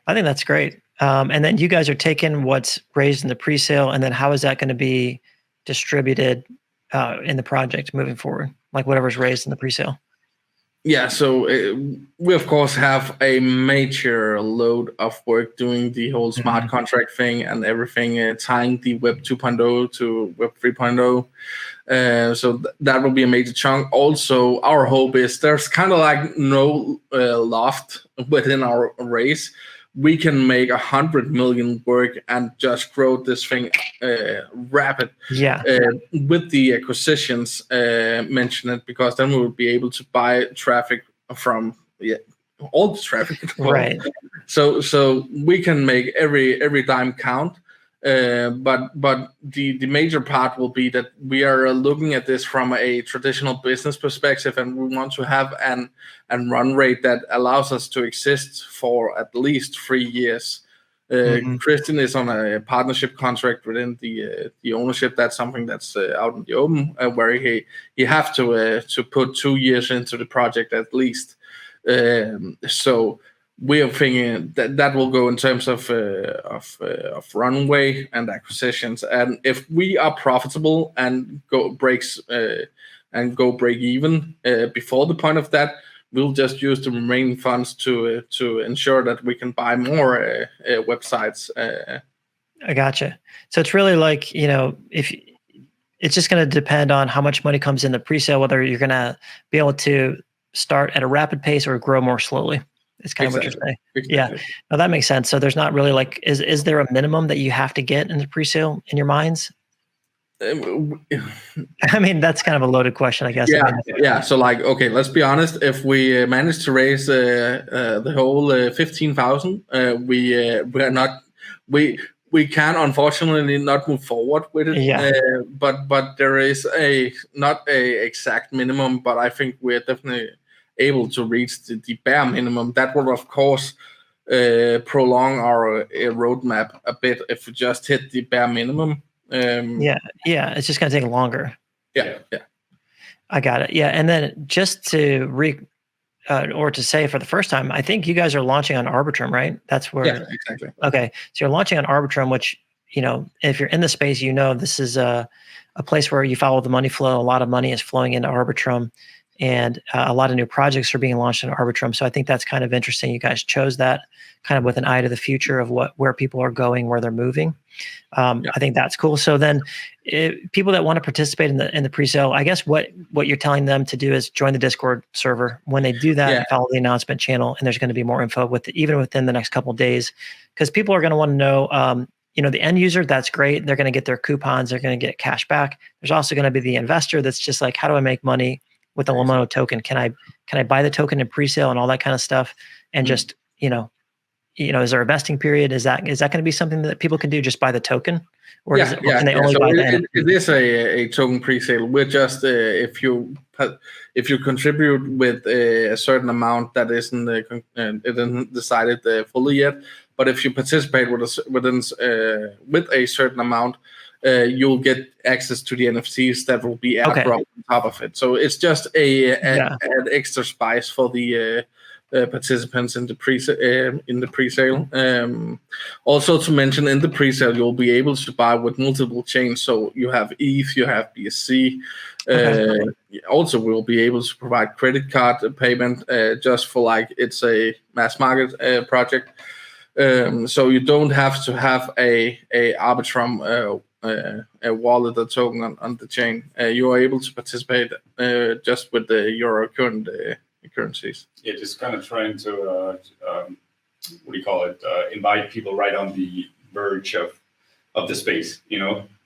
I think that's great. And then you guys are taking what's raised in the pre-sale, and then how is that going to be distributed in the project moving forward? Like whatever's raised in the pre-sale. Yeah, so we of course have a major load of work doing the whole smart contract thing and everything, tying the Web 2.0 to Web 3.0. So that will be a major chunk. Also, our hope is there's kind of like no loft within our race. we can make 100 million work and just grow this thing rapid. Yeah. With the acquisitions mentioned, because then we will be able to buy traffic from all the traffic in the world. Right. So we can make every dime count. But the major part will be that we are looking at this from a traditional business perspective, and we want to have an run rate that allows us to exist for at least 3 years. Christian is on a partnership contract within the ownership. That's something that's out in the open, where he have to put 2 years into the project at least. So we are thinking that will go in terms of runway and acquisitions. And if we are profitable and go break even before the point of that, we'll just use the remaining funds to ensure that we can buy more websites. I gotcha. So it's really like, if it's just going to depend on how much money comes in the pre-sale, whether you're going to be able to start at a rapid pace or grow more slowly. It's kind of what you're saying. Exactly. Yeah. No, that makes sense. So there's not really like, is there a minimum that you have to get in the pre-sale in your minds? I mean, that's kind of a loaded question, I guess. Yeah. So okay, let's be honest. If we manage to raise the whole 15,000, we can unfortunately not move forward with it. Yeah. But there is not a exact minimum, but I think we're definitely able to reach the bare minimum. That will, of course, prolong our roadmap a bit if we just hit the bare minimum. It's just going to take longer. Yeah. I got it. Yeah, and then just to to say for the first time, I think you guys are launching on Arbitrum, right? That's where. Yeah, exactly. Okay, so you're launching on Arbitrum, which if you're in the space, this is a place where you follow the money flow. A lot of money is flowing into Arbitrum, and a lot of new projects are being launched in Arbitrum. So I think that's kind of interesting. You guys chose that kind of with an eye to the future of where people are going, where they're moving. I think that's cool. So then people that want to participate in the pre-sale, I guess what you're telling them to do is join the Discord server. When they do that, follow the announcement channel, and there's going to be more info even within the next couple of days, because people are going to want to know, the end user, that's great. They're going to get their coupons. They're going to get cash back. There's also going to be the investor that's just like, how do I make money with the Lemono token? Can I buy the token in pre-sale and all that kind of stuff? And just, is there a vesting period? Is that going to be something that people can do, just buy the token? Or can they only buy the NFT? It is a token pre-sale. We're just, if you contribute with a certain amount that it isn't decided fully yet, but if you participate with a certain amount, you'll get access to the NFTs that will be airdropped on top of it. So it's just an extra spice for the participants in the pre-sale. Also to mention, in the pre-sale, you'll be able to buy with multiple chains. So you have ETH, you have BSC. Also, we'll be able to provide credit card payment just for it's a mass market project. So you don't have to have a Arbitrum a wallet or token on the chain. You are able to participate just with your current currencies. Yeah, just kind of trying to invite people right on the verge of the space.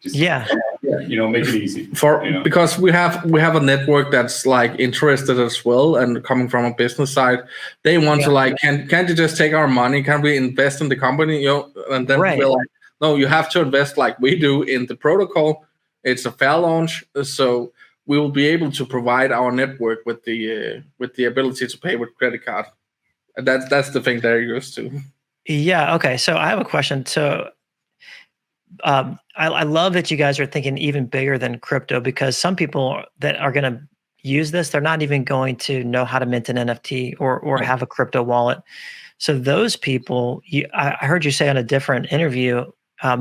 Just make it easy because we have a network that's interested as well, and coming from a business side, they want to can't you just take our money? Can we invest in the company? And then we're like, no, you have to invest like we do in the protocol. It's a fair launch, so we will be able to provide our network with the ability to pay with credit card. And that's the thing they're used to. Yeah. Okay. So I have a question. So I love that you guys are thinking even bigger than crypto, because some people that are going to use this, they're not even going to know how to mint an NFT or have a crypto wallet. So those people, I heard you say on a different interview,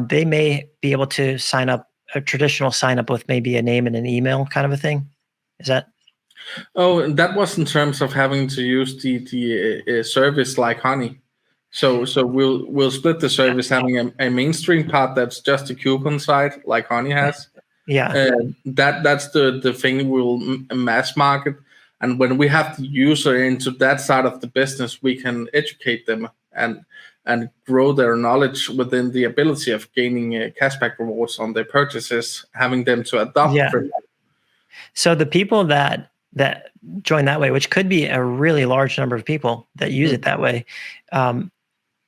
they may be able to sign up a traditional sign up with maybe a name and an email kind of a thing. Is that? Oh, that was in terms of having to use the service like Honey. So we'll split the service, having a mainstream part that's just a coupon site like Honey has. Yeah. That's the thing we'll mass market. And when we have the user into that side of the business, we can educate them. And and grow their knowledge within the ability of gaining cashback rewards on their purchases, having them to adopt crypto. So the people that join that way, which could be a really large number of people that use it that way,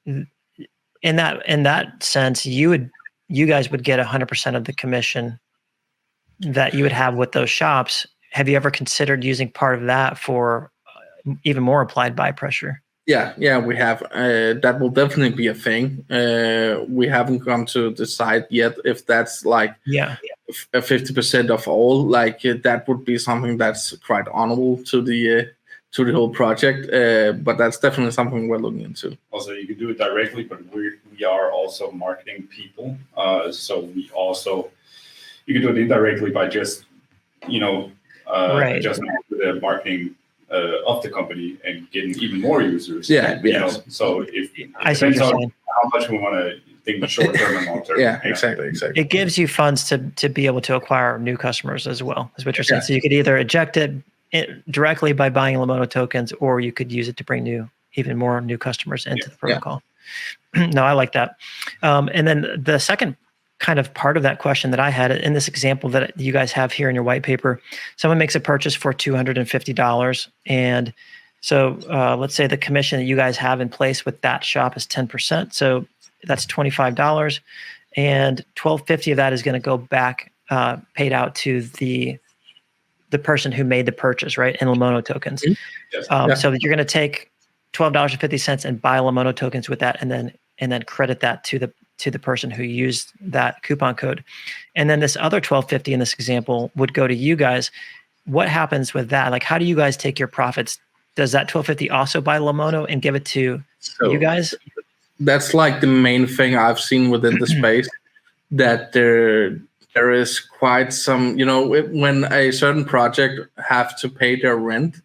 in that sense, you guys would get 100% of the commission that you would have with those shops. Have you ever considered using part of that for even more applied buy pressure? Yeah, we have. That will definitely be a thing. We haven't come to decide yet if that's like 50% of all. Like that would be something that's quite honorable to the whole project. But that's definitely something we're looking into. Also, you can do it directly, but we are also marketing people. So you can do it indirectly by just adjusting the marketing of the company and getting even more users. So it depends on how much we want to think short term and long term. Exactly. It gives you funds to be able to acquire new customers as well, is what you're saying. So you could either eject it directly by buying Lemono tokens, or you could use it to bring even more new customers into the protocol. No, I like that. And then the second kind of part of that question that I had in this example that you guys have here in your white paper, someone makes a purchase for $250. And so let's say the commission that you guys have in place with that shop is 10%. So that's $25, and $12.50 of that is going to go back paid out to the person who made the purchase, right? In Lemono tokens. So you're going to take $12.50 and buy Lemono tokens with that, and then credit that to the person who used that coupon code. And then this other $12.50 in this example would go to you guys. What happens with that? Like, how do you guys take your profits? Does that $12.50 also buy Lemono and give it to you guys? That's like the main thing I've seen within the space, that there is quite some, when a certain project have to pay their rent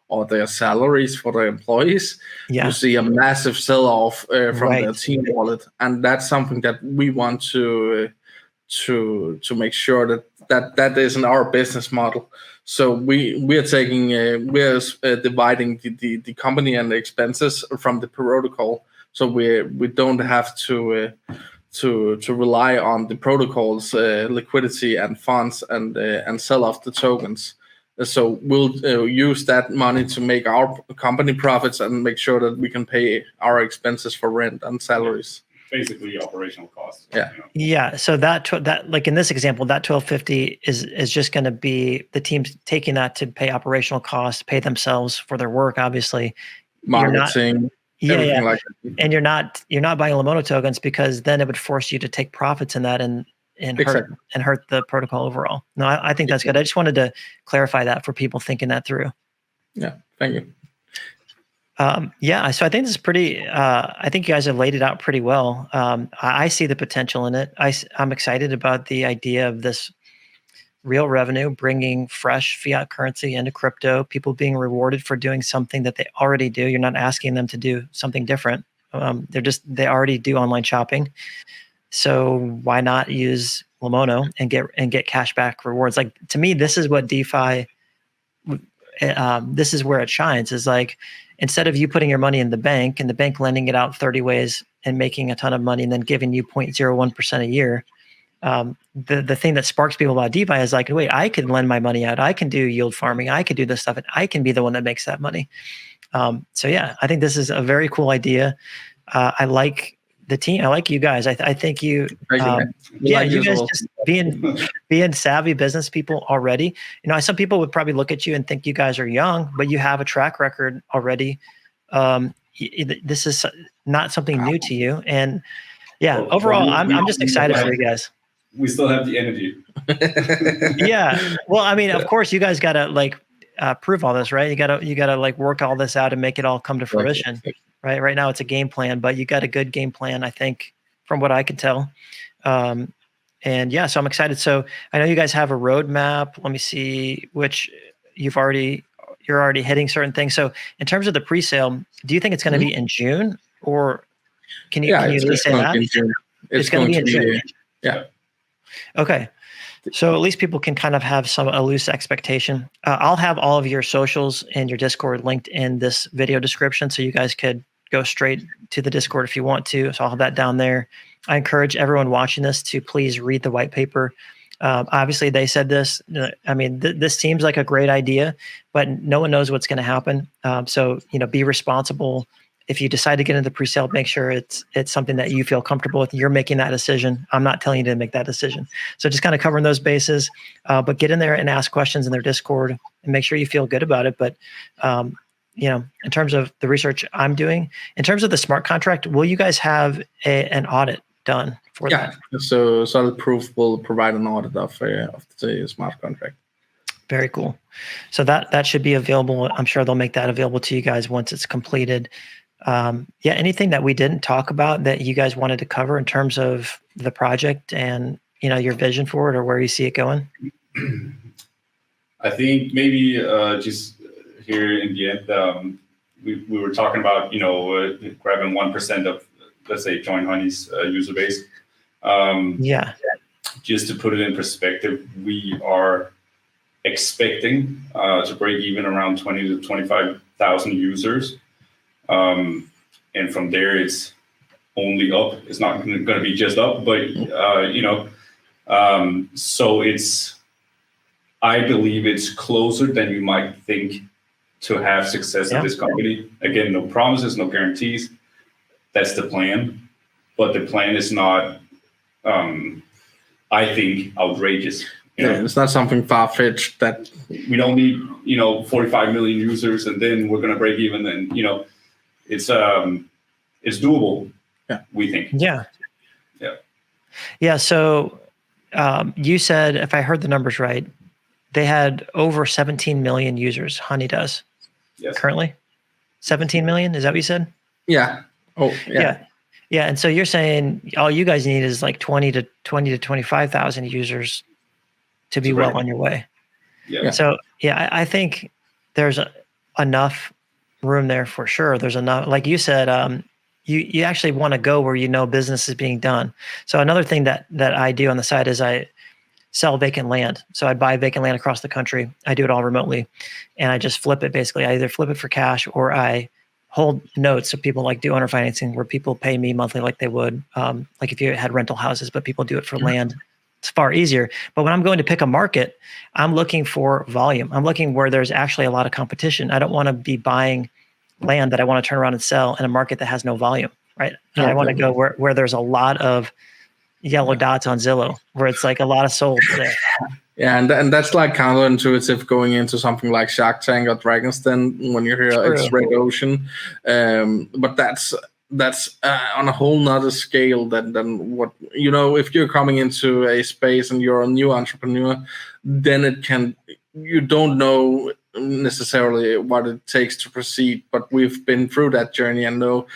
or their salaries for their employees, you see a massive sell-off from their team wallet, and that's something that we want to make sure that isn't our business model. So we are taking dividing the company and the expenses from the protocol, so we don't have to rely on the protocol's liquidity and funds and sell off the tokens. So we'll use that money to make our company profits and make sure that we can pay our expenses for rent and salaries. Basically, operational costs. So that like in this example, that $12.50 is just going to be the team's taking that to pay operational costs, pay themselves for their work, obviously. Marketing. Everything like that. And you're not buying Lemono tokens, because then it would force you to take profits in that and hurt the protocol overall. No, I think that's good. I just wanted to clarify that for people thinking that through. Yeah, thank you. So I think this is pretty. I think you guys have laid it out pretty well. I see the potential in it. I'm excited about the idea of this real revenue, bringing fresh fiat currency into crypto, people being rewarded for doing something that they already do. You're not asking them to do something different. They already do online shopping. So why not use Lemono and get cashback rewards? Like, to me, this is what DeFi. This is where it shines. Is like, instead of you putting your money in the bank and the bank lending it out 30 ways and making a ton of money and then giving you 0.01% a year. The thing that sparks people about DeFi is like, wait, I can lend my money out. I can do yield farming. I can do this stuff, and I can be the one that makes that money. I think this is a very cool idea. I like the team. I like you guys. I think you. You guys just being savvy business people already. Some people would probably look at you and think you guys are young, but you have a track record already. This is not something new to you, and overall, I'm just excited for you guys. We still have the energy. Well, I mean, of course, you guys gotta prove all this, right? You gotta work all this out and make it all come to fruition. Right. Right now it's a game plan, but you got a good game plan, I think, from what I can tell. So I'm excited. So I know you guys have a roadmap. Let me see, which you're already hitting certain things. So in terms of the pre-sale, do you think it's going to be in June, or can you at least say that? It's going to be in June. Yeah. Okay. So at least people can kind of have a loose expectation. I'll have all of your socials and your Discord linked in this video description, so you guys could go straight to the Discord if you want to. So I'll have that down there. I encourage everyone watching this to please read the white paper. Obviously, they said this. I mean, this seems like a great idea, but no one knows what's going to happen. So, be responsible. If you decide to get into the pre-sale, make sure it's something that you feel comfortable with. You're making that decision. I'm not telling you to make that decision. So just kind of covering those bases, but get in there and ask questions in their Discord and make sure you feel good about it. But, in terms of the research I'm doing, in terms of the smart contract, will you guys have an audit done for that? Yeah, so Solid Proof will provide an audit of the smart contract. Very cool. So that should be available. I'm sure they'll make that available to you guys once it's completed. Anything that we didn't talk about that you guys wanted to cover in terms of the project and your vision for it or where you see it going? I think maybe just here in the end, we were talking about grabbing 1% of, let's say, Join Honey's user base. Just to put it in perspective, we are expecting to break even around 20 to 25,000 users. And from there, it's only up. It's not going to be just up, but, so I believe it's closer than you might think to have success in this company. Again, no promises, no guarantees. That's the plan. But the plan is not, I think, outrageous. It's not something far-fetched that we don't need, 45 million users and then we're going to break even. And, it's doable. Yeah. We think. Yeah. So you said, if I heard the numbers right, they had over 17 million users. Honey does. Yes. Currently 17 million. Is that what you said? Yeah. Oh, yeah. Yeah. And so you're saying all you guys need is like 20 to 25,000 users to be well on your way. Yeah. So I think there's enough room there for sure. There's enough, like you said, you actually want to go where business is being done. So another thing that I do on the side is I sell vacant land. So I buy vacant land across the country. I do it all remotely, and I just flip it. Basically, I either flip it for cash or I hold notes. So people do owner financing where people pay me monthly like they would, like if you had rental houses, but people do it for land. It's far easier. But when I'm going to pick a market, I'm looking for volume. I'm looking where there's actually a lot of competition. I don't want to be buying land that I want to turn around and sell in a market that has no volume, right? And I want to go where there's a lot of yellow dots on Zillow, where it's like a lot of sold there. Yeah, and that's like counterintuitive going into something like Shark Tank or Dragon's Den when you hear it's red ocean. But that's on a whole nother scale than what, if you're coming into a space and you're a new entrepreneur, then you don't know necessarily what it takes to proceed, but we've been through that journey and know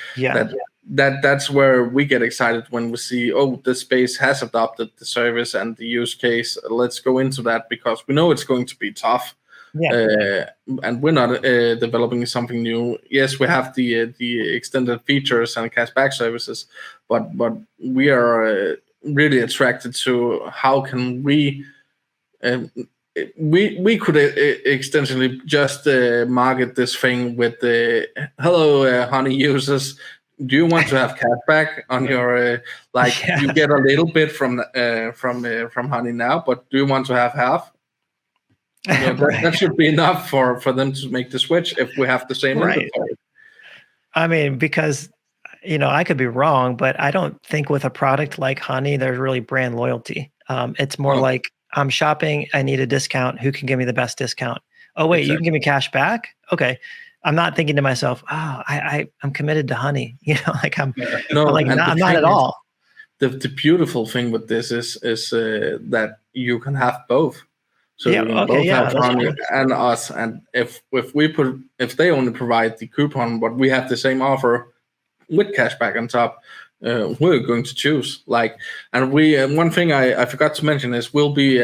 that's where we get excited when we see, the space has adopted the service and the use case. Let's go into that because we know it's going to be tough. And we're not developing something new. Yes, we have the extended features and cashback services, but we are really attracted to how can we could extensively just market this thing with the hello Honey users. Do you want to have cashback on your you get a little bit from Honey now, but do you want to have half? That should be enough for them to make the switch if we have the same inventory. I mean, because I could be wrong, but I don't think with a product like Honey there's really brand loyalty. It's more like I'm shopping, I need a discount. Who can give me the best discount? Oh wait, you can give me cash back? Okay. I'm not thinking to myself, I'm committed to Honey. I'm not at all. The beautiful thing with this is that you can have both. So you can both have Honey and us. And if they only provide the coupon, but we have the same offer with cashback on top, we're going to choose. And one thing I forgot to mention is we'll be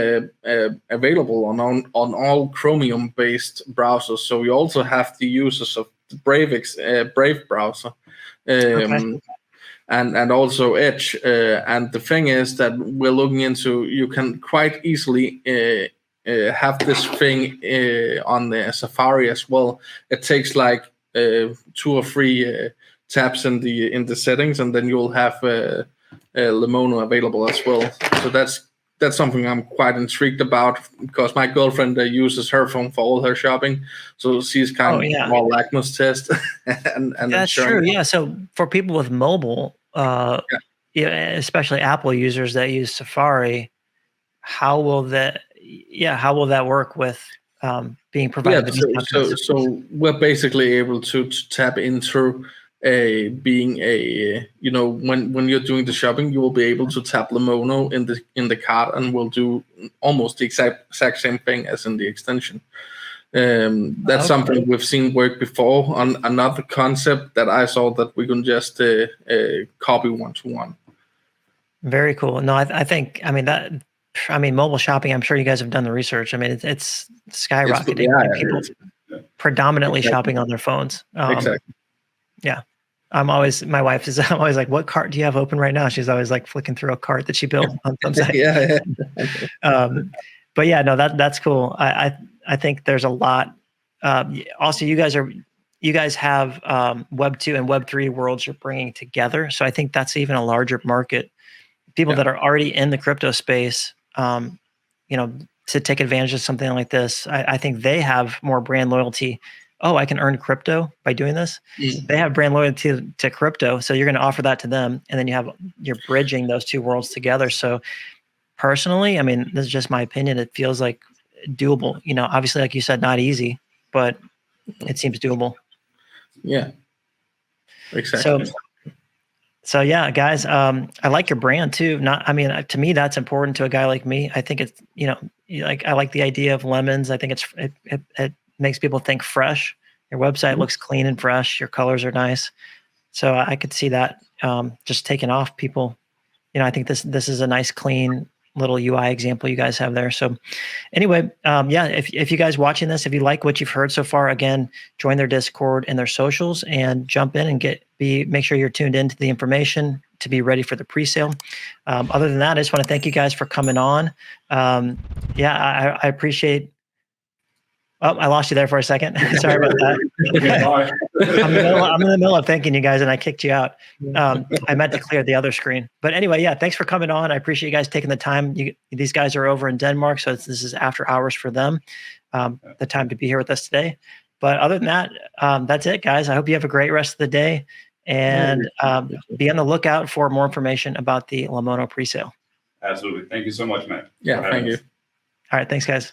available on all Chromium-based browsers. So we also have the users of the Brave browser, and also Edge. And the thing is that we're looking into, you can quite easily have this thing on the Safari as well. It takes 2 or 3 tabs in the settings, and then you'll have Lemono available as well. So that's something I'm quite intrigued about, because my girlfriend uses her phone for all her shopping, so she's kind of more litmus test. and that's true. Yeah. So for people with mobile, especially Apple users that use Safari, how will that work with being provided? So we're basically able to tap into being when you're doing the shopping, you will be able to tap Lemono in the cart, and we'll do almost the exact same thing as in the extension. That's something we've seen work before on another concept that I saw, that we can just copy one-to-one. Very cool. No, I think mobile shopping, I'm sure you guys have done the research. I mean, it's skyrocketing. People predominantly shopping on their phones. Exactly. Yeah. My wife is always like, what cart do you have open right now? She's always like flicking through a cart that she built on some site. But yeah, no, that's cool. I think there's a lot. Also, you guys have Web 2 and Web 3 worlds you're bringing together. So I think that's even a larger market. People that are already in the crypto space, to take advantage of something like this, I think they have more brand loyalty. Oh, I can earn crypto by doing this. They have brand loyalty to crypto, so you're going to offer that to them, and then you're bridging those two worlds together. So personally, I mean, this is just my opinion, it feels like doable. Obviously, like you said, not easy, but it seems doable. Yeah, exactly. So yeah, guys, I like your brand too. To me, that's important to a guy like me. I think it's, I like the idea of lemons. I think it makes people think fresh. Your website looks clean and fresh. Your colors are nice. So I could see that just taking off. People, I think this is a nice, clean little UI example you guys have there. So anyway, if you guys watching this, if you like what you've heard so far, again, join their Discord and their socials and jump in and make sure you're tuned into the information to be ready for the pre-sale. Other than that, I just want to thank you guys for coming on. I appreciate. Oh, I lost you there for a second. Sorry about that. I'm in the middle of thanking you guys, and I kicked you out. I meant to clear the other screen. But anyway, thanks for coming on. I appreciate you guys taking the time. These guys are over in Denmark, so this is after hours for them, the time to be here with us today. But other than that, that's it, guys. I hope you have a great rest of the day, and be on the lookout for more information about the Lemono presale. Absolutely. Thank you so much, Matt. Yeah, thank you. All right, thanks, guys.